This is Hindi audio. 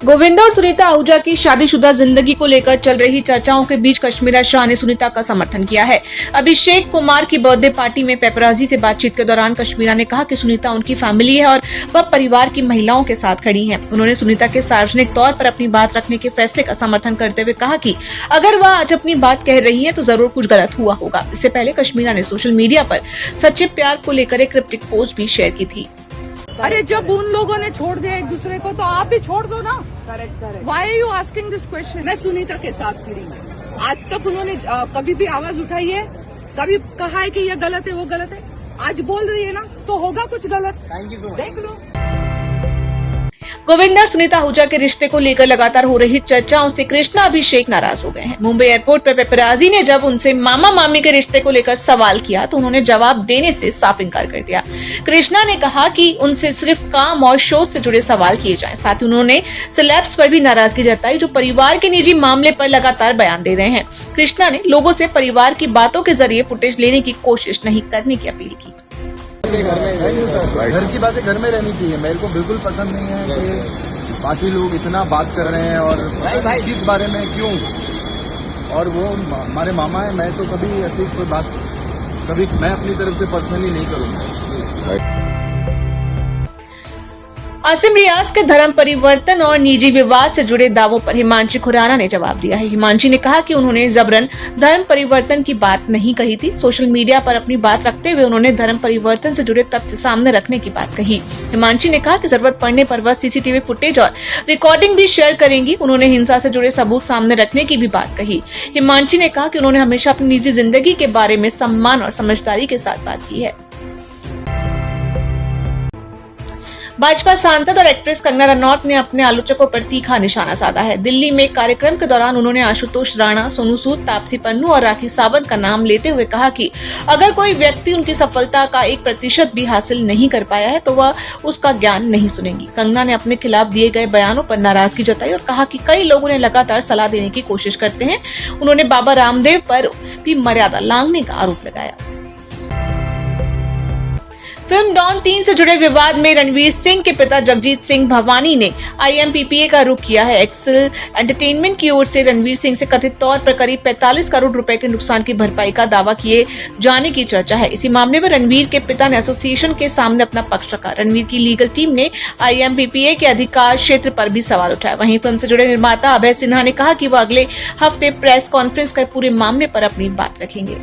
गोविंदा और सुनीता आहूजा की शादीशुदा जिंदगी को लेकर चल रही चर्चाओं के बीच कश्मीरा शाह ने सुनीता का समर्थन किया है। अभिषेक कुमार की बर्थडे पार्टी में पेपराजी से बातचीत के दौरान कश्मीरा ने कहा कि सुनीता उनकी फैमिली है और वह परिवार की महिलाओं के साथ खड़ी हैं। उन्होंने सुनीता के सार्वजनिक तौर पर अपनी बात रखने के फैसले का समर्थन करते हुए कहा कि अगर वह आज अपनी बात कह रही है तो जरूर कुछ गलत हुआ होगा। इससे पहले कश्मीरा ने सोशल मीडिया पर सच्चे प्यार को लेकर एक क्रिप्टिक पोस्ट भी शेयर की थी। अरे जब उन लोगों ने छोड़ दिया एक दूसरे को तो आप भी छोड़ दो ना। Correct. Why are you asking this question? मैं सुनीता के साथ खड़ी हूँ। आज तक उन्होंने कभी भी आवाज उठाई है, कभी कहा है कि ये गलत है वो गलत है। आज बोल रही है ना तो होगा कुछ गलत। देख लो। गोविंदा और सुनीता आहूजा के रिश्ते को लेकर लगातार हो रही चर्चाओं से कृष्णा अभिषेक नाराज हो गए हैं। मुंबई एयरपोर्ट पर पेपराजी ने जब उनसे मामा मामी के रिश्ते को लेकर सवाल किया तो उन्होंने जवाब देने से साफ इनकार कर दिया। कृष्णा ने कहा कि उनसे सिर्फ काम और शो से जुड़े सवाल किए जाएं। साथ ही उन्होंने सेलेब्स पर भी नाराजगी जताई जो परिवार के निजी मामले पर लगातार बयान दे रहे हैं। कृष्णा ने लोगों से परिवार की बातों के जरिए फुटेज लेने की कोशिश नहीं करने की अपील की। घर की बातें घर में रहनी चाहिए। मेरे को बिल्कुल पसंद नहीं है कि बाकी लोग इतना बात कर रहे हैं और किस बारे में क्यों। और वो हमारे मामा है, मैं तो कभी ऐसी कोई बात कभी मैं अपनी तरफ से पर्सनली नहीं करूंगा। आसिम रियाज के धर्म परिवर्तन और निजी विवाद से जुड़े दावों पर हिमांशी खुराना ने जवाब दिया है। हिमांशी ने कहा कि उन्होंने जबरन धर्म परिवर्तन की बात नहीं कही थी। सोशल मीडिया पर अपनी बात रखते हुए उन्होंने धर्म परिवर्तन से जुड़े तथ्य सामने रखने की बात कही। हिमांशी ने कहा कि जरूरत पड़ने पर वह सीसीटीवी फुटेज और रिकॉर्डिंग भी शेयर करेंगी। उन्होंने हिंसा से जुड़े सबूत सामने रखने की भी बात कही। हिमांशी ने कहा कि उन्होंने हमेशा अपनी निजी जिंदगी के बारे में सम्मान और समझदारी के साथ बात की है। भाजपा सांसद और एक्ट्रेस कंगना रनौत ने अपने आलोचकों पर तीखा निशाना साधा है। दिल्ली में एक कार्यक्रम के दौरान उन्होंने आशुतोष राणा, सोनू सूद, तापसी पन्नू और राखी सावंत का नाम लेते हुए कहा कि अगर कोई व्यक्ति उनकी सफलता का 1% भी हासिल नहीं कर पाया है तो वह उसका ज्ञान नहीं सुनेंगी। कंगना ने अपने खिलाफ दिए गए बयानों पर नाराजगी जताई और कहा कि कई लोग उन्हें लगातार सलाह देने की कोशिश करते हैं। उन्होंने बाबा रामदेव पर भी मर्यादा लांघने का आरोप लगाया। फिल्म डॉन 3 से जुड़े विवाद में रणवीर सिंह के पिता जगजीत सिंह भवानी ने IMPPA का रुख किया है। एक्सेल एंटरटेनमेंट की ओर से रणवीर सिंह से कथित तौर पर करीब 45 करोड़ रुपए के नुकसान की भरपाई का दावा किए जाने की चर्चा है। इसी मामले में रणवीर के पिता ने एसोसिएशन के सामने अपना पक्ष रखा। रणवीर की लीगल टीम ने IMPPA के अधिकार क्षेत्र पर भी सवाल उठाया। वहीं फिल्म से जुड़े निर्माता अभय सिन्हा ने कहा कि वह अगले हफ्ते प्रेस कॉन्फ्रेंस कर पूरे मामले पर अपनी बात रखेंगे।